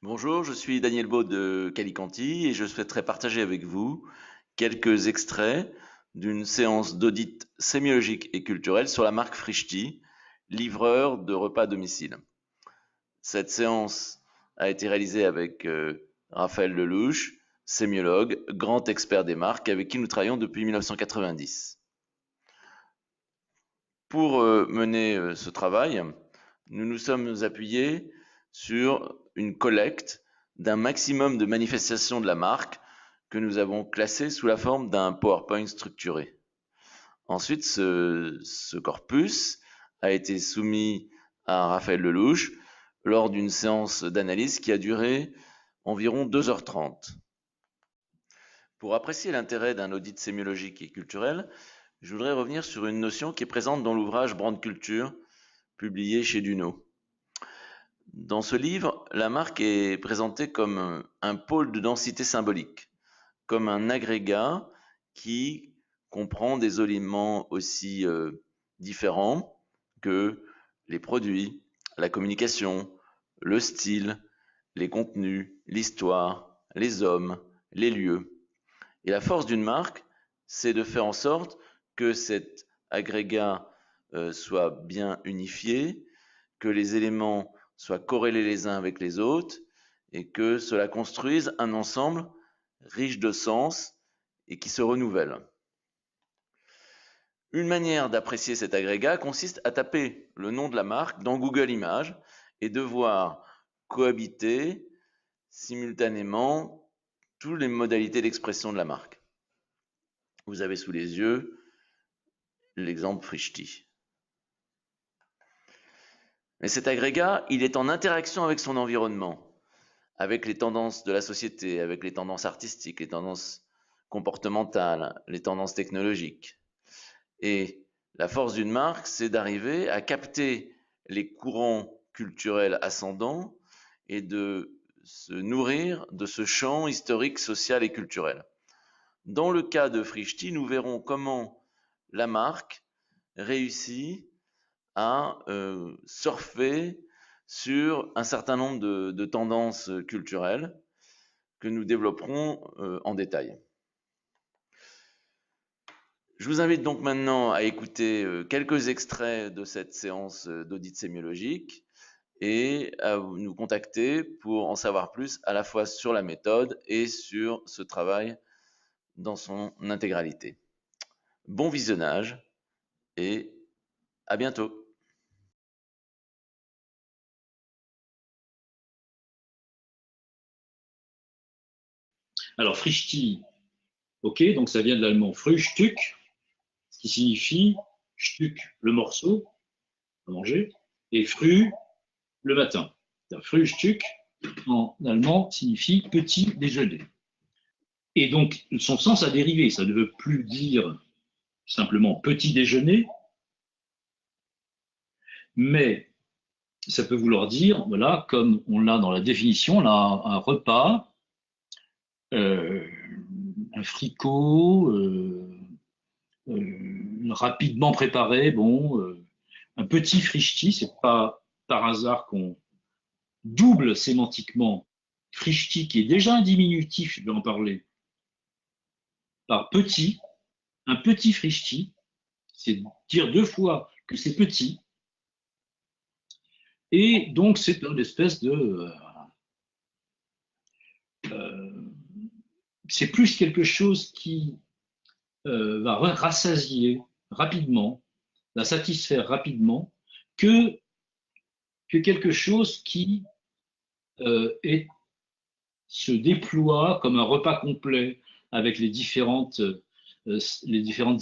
Bonjour, je suis Daniel Baud de Calicanti et je souhaiterais partager avec vous quelques extraits d'une séance d'audit sémiologique et culturel sur la marque Frischti, livreur de repas à domicile. Cette séance a été réalisée avec Raphaël Lelouch, sémiologue, grand expert des marques avec qui nous travaillons depuis 1990. Pour mener ce travail, nous nous sommes appuyés sur une collecte d'un maximum de manifestations de la marque que nous avons classées sous la forme d'un PowerPoint structuré. Ensuite, ce corpus a été soumis à Raphaël Lelouch lors d'une séance d'analyse qui a duré environ 2h30. Pour apprécier l'intérêt d'un audit sémiologique et culturel, je voudrais revenir sur une notion qui est présente dans l'ouvrage Brand Culture, publié chez Duno. Dans ce livre, la marque est présentée comme un pôle de densité symbolique, comme un agrégat qui comprend des éléments aussi différents que les produits, la communication, le style, les contenus, l'histoire, les hommes, les lieux. Et la force d'une marque, c'est de faire en sorte que cet agrégat soit bien unifié, que les éléments soient corrélés les uns avec les autres et que cela construise un ensemble riche de sens et qui se renouvelle. Une manière d'apprécier cet agrégat consiste à taper le nom de la marque dans Google Images et de voir cohabiter simultanément toutes les modalités d'expression de la marque. Vous avez sous les yeux l'exemple Frischti. Mais cet agrégat, il est en interaction avec son environnement, avec les tendances de la société, avec les tendances artistiques, les tendances comportementales, les tendances technologiques. Et la force d'une marque, c'est d'arriver à capter les courants culturels ascendants et de se nourrir de ce champ historique, social et culturel. Dans le cas de Frischti, nous verrons comment la marque réussit à surfer sur un certain nombre de tendances culturelles que nous développerons en détail. Je vous invite donc maintenant à écouter quelques extraits de cette séance d'audit sémiologique et à nous contacter pour en savoir plus à la fois sur la méthode et sur ce travail dans son intégralité. Bon visionnage et à bientôt. Alors, Frischti, ok, donc ça vient de l'allemand Frühstück, ce qui signifie Stück, le morceau à manger, et Früh, le matin. Frühstück, en allemand, signifie petit déjeuner. Et donc, son sens a dérivé. Ça ne veut plus dire simplement petit déjeuner, mais ça peut vouloir dire, voilà, comme on l'a dans la définition, on a un repas, un fricot, rapidement préparé, bon, un petit frichti, c'est pas par hasard qu'on double sémantiquement frichti, qui est déjà un diminutif, je vais en parler, par petit, un petit frichti, c'est dire deux fois que c'est petit, et donc c'est une espèce de... c'est plus quelque chose qui va rassasier rapidement, va satisfaire rapidement, que quelque chose qui se déploie comme un repas complet avec les différentes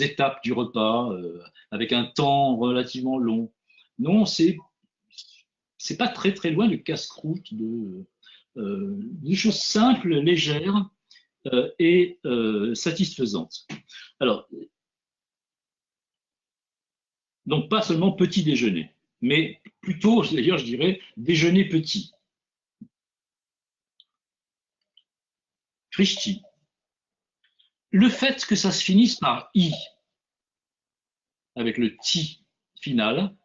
étapes du repas, avec un temps relativement long. Non, c'est pas très très loin du casse-croûte, des choses simples, légères et satisfaisantes. Alors, donc pas seulement petit déjeuner, mais plutôt, d'ailleurs, je dirais déjeuner petit. Frischti. Le fait que ça se finisse par i, avec le ti final,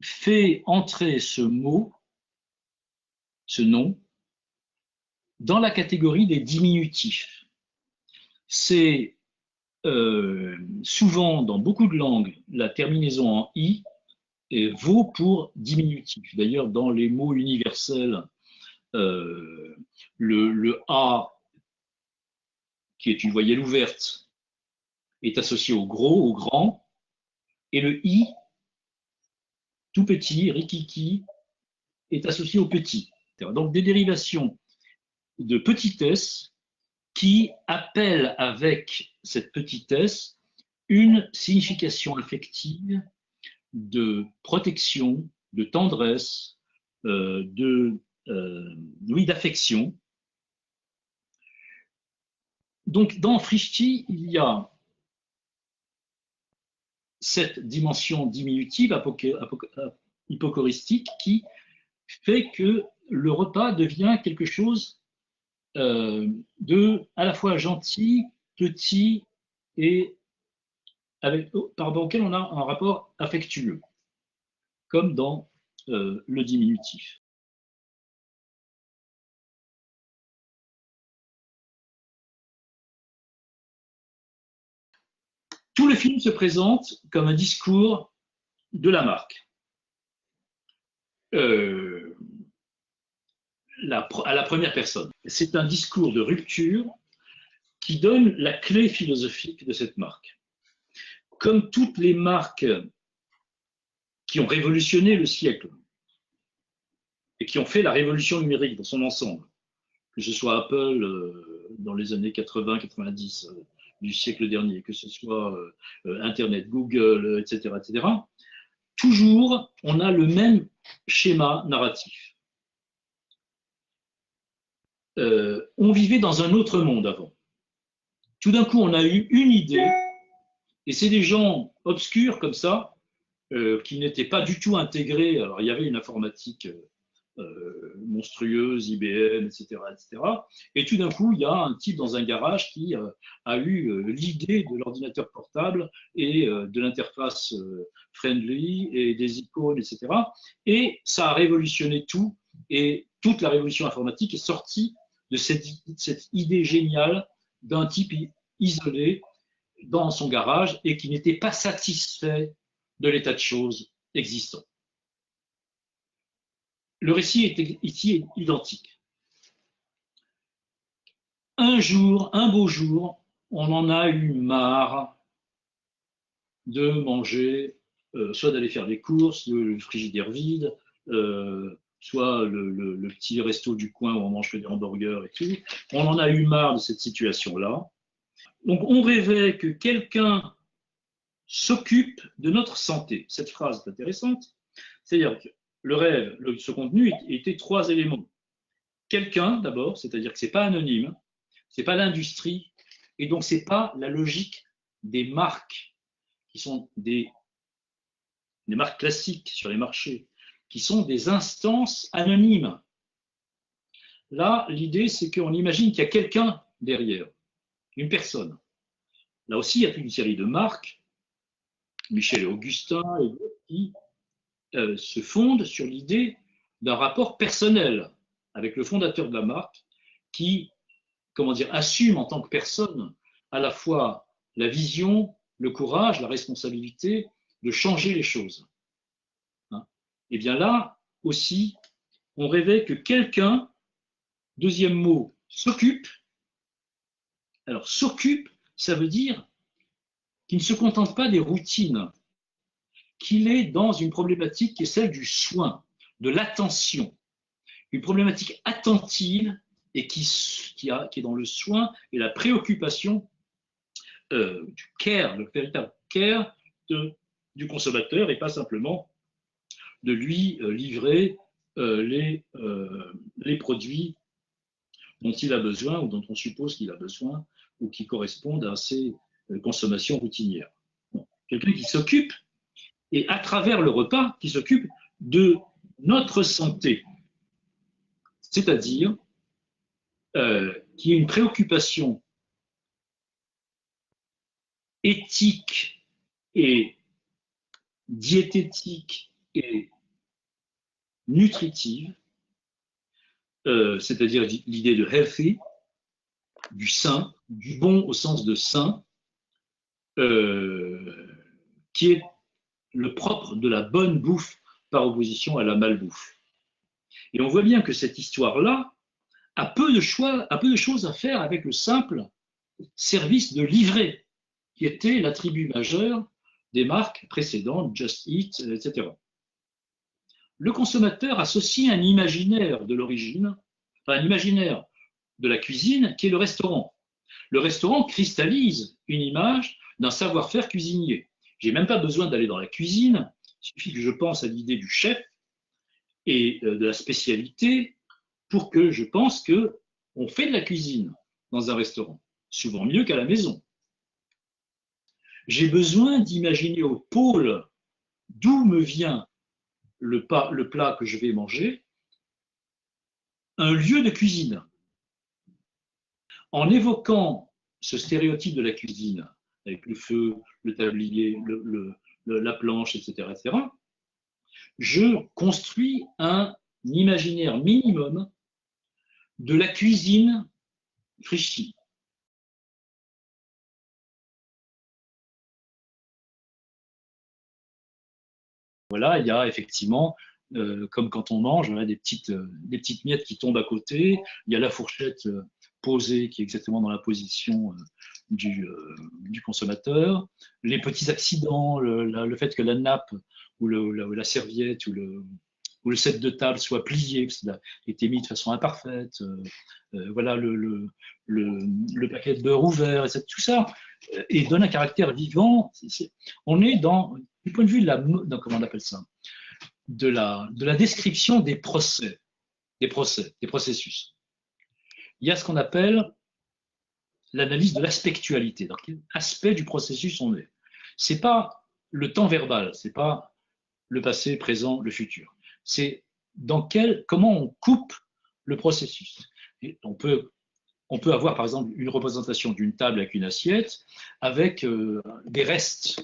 fait entrer ce mot ce nom dans la catégorie des diminutifs. C'est souvent, dans beaucoup de langues, la terminaison en « i » vaut pour diminutif. D'ailleurs, dans les mots universels, le « a », qui est une voyelle ouverte, est associé au gros, au grand, et le « i », tout petit, rikiki, est associé au petit. Donc, des dérivations de petitesse qui appellent avec cette petitesse une signification affective de protection, de tendresse, oui, d'affection. Donc, dans Frishti, il y a cette dimension diminutive, hypocoristique, qui fait que le repas devient quelque chose de à la fois gentil, petit et auquel on a un rapport affectueux, comme dans le diminutif. Tout le film se présente comme un discours de la marque. À la première personne. C'est un discours de rupture qui donne la clé philosophique de cette marque. Comme toutes les marques qui ont révolutionné le siècle et qui ont fait la révolution numérique dans son ensemble, que ce soit Apple dans les années 80-90 du siècle dernier, que ce soit Internet, Google, etc., etc., toujours on a le même schéma narratif. On vivait dans un autre monde avant. Tout d'un coup, on a eu une idée, et c'est des gens obscurs comme ça, qui n'étaient pas du tout intégrés. Alors, il y avait une informatique monstrueuse, IBM, etc., etc. Et tout d'un coup, il y a un type dans un garage qui a eu l'idée de l'ordinateur portable et de l'interface friendly et des icônes, etc. Et ça a révolutionné tout. Et toute la révolution informatique est sortie de cette idée géniale d'un type isolé dans son garage et qui n'était pas satisfait de l'état de choses existant. Le récit est ici identique. Un jour, un beau jour, on en a eu marre de manger, soit d'aller faire des courses, le frigidaire vide, soit le petit resto du coin où on mange que des hamburgers et tout. On en a eu marre de cette situation-là. Donc on rêvait que quelqu'un s'occupe de notre santé. Cette phrase est intéressante. C'est-à-dire que le rêve, ce contenu était trois éléments. Quelqu'un, d'abord, c'est-à-dire que ce n'est pas anonyme, ce n'est pas l'industrie, et donc ce n'est pas la logique des marques, qui sont des marques classiques sur les marchés, qui sont des instances anonymes. Là, l'idée, c'est qu'on imagine qu'il y a quelqu'un derrière, une personne. Là aussi, il y a toute une série de marques, Michel et Augustin, et d'autres, qui se fondent sur l'idée d'un rapport personnel avec le fondateur de la marque qui, comment dire, assume en tant que personne à la fois la vision, le courage, la responsabilité de changer les choses. Et bien là aussi, on rêvait que quelqu'un, deuxième mot, s'occupe. Alors, s'occupe, ça veut dire qu'il ne se contente pas des routines, qu'il est dans une problématique qui est celle du soin, de l'attention, une problématique attentive et qui est dans le soin et la préoccupation du care, le véritable care du consommateur et pas simplement de lui livrer les produits dont il a besoin ou dont on suppose qu'il a besoin ou qui correspondent à ses consommations routinières. Bon. Quelqu'un qui s'occupe, et à travers le repas, qui s'occupe de notre santé, c'est-à-dire qui est une préoccupation éthique et diététique et nutritive c'est-à-dire l'idée de healthy, du sain, du bon au sens de sain, qui est le propre de la bonne bouffe par opposition à la malbouffe. Et on voit bien que cette histoire-là a peu de choses à faire avec le simple service de livret, qui était l'attribut majeur des marques précédentes, Just Eat, etc. Le consommateur associe un imaginaire de l'origine, enfin un imaginaire de la cuisine, qui est le restaurant. Le restaurant cristallise une image d'un savoir-faire cuisinier. J'ai même pas besoin d'aller dans la cuisine, il suffit que je pense à l'idée du chef et de la spécialité pour que je pense que on fait de la cuisine dans un restaurant, souvent mieux qu'à la maison. J'ai besoin d'imaginer au pôle d'où me vient le plat que je vais manger, un lieu de cuisine. En évoquant ce stéréotype de la cuisine, avec le feu, le tablier, la planche, etc., etc., je construis un imaginaire minimum de la cuisine Frischti. Voilà, il y a effectivement, comme quand on mange, des petites miettes qui tombent à côté. Il y a la fourchette posée qui est exactement dans la position du consommateur. Les petits accidents, le fait que la nappe ou la serviette ou le set de table soit plié, parce qu'il a été mis de façon imparfaite. Voilà le paquet de beurre ouvert, etc. Tout ça, et donne un caractère vivant. On est du point de vue de comment on appelle ça, de la description des processus. Il y a ce qu'on appelle l'analyse de l'aspectualité. Dans quel aspect du processus on est? C'est pas le temps verbal, c'est pas le passé, présent, le futur. C'est comment on coupe le processus. Et on peut avoir par exemple une représentation d'une table avec une assiette, avec des restes,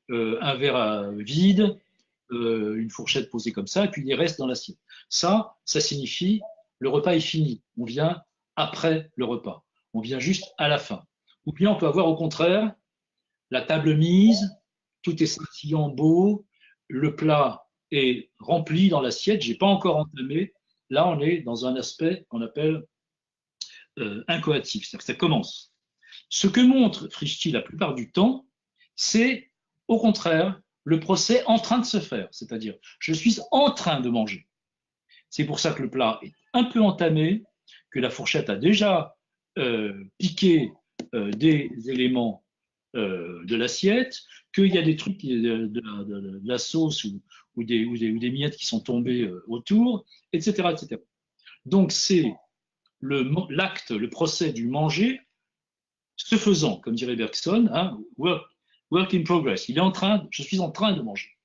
un verre vide, une fourchette posée comme ça, et puis des restes dans l'assiette. Ça signifie le repas est fini. On vient après le repas. On vient juste à la fin. Ou bien on peut avoir au contraire la table mise, tout est scintillant beau, le plat est rempli dans l'assiette, j'ai pas encore entamé. Là, on est dans un aspect qu'on appelle incoatif, c'est-à-dire que ça commence. Ce que montre Frischti la plupart du temps, c'est au contraire le procès en train de se faire, c'est-à-dire je suis en train de manger. C'est pour ça que le plat est un peu entamé, que la fourchette a déjà piqué des éléments de l'assiette, qu'il y a des trucs de la sauce ou des miettes qui sont tombées autour, etc., etc. Donc c'est l'acte, le procès du manger se faisant, comme dirait Bergson, hein, work in progress. Je suis en train de manger.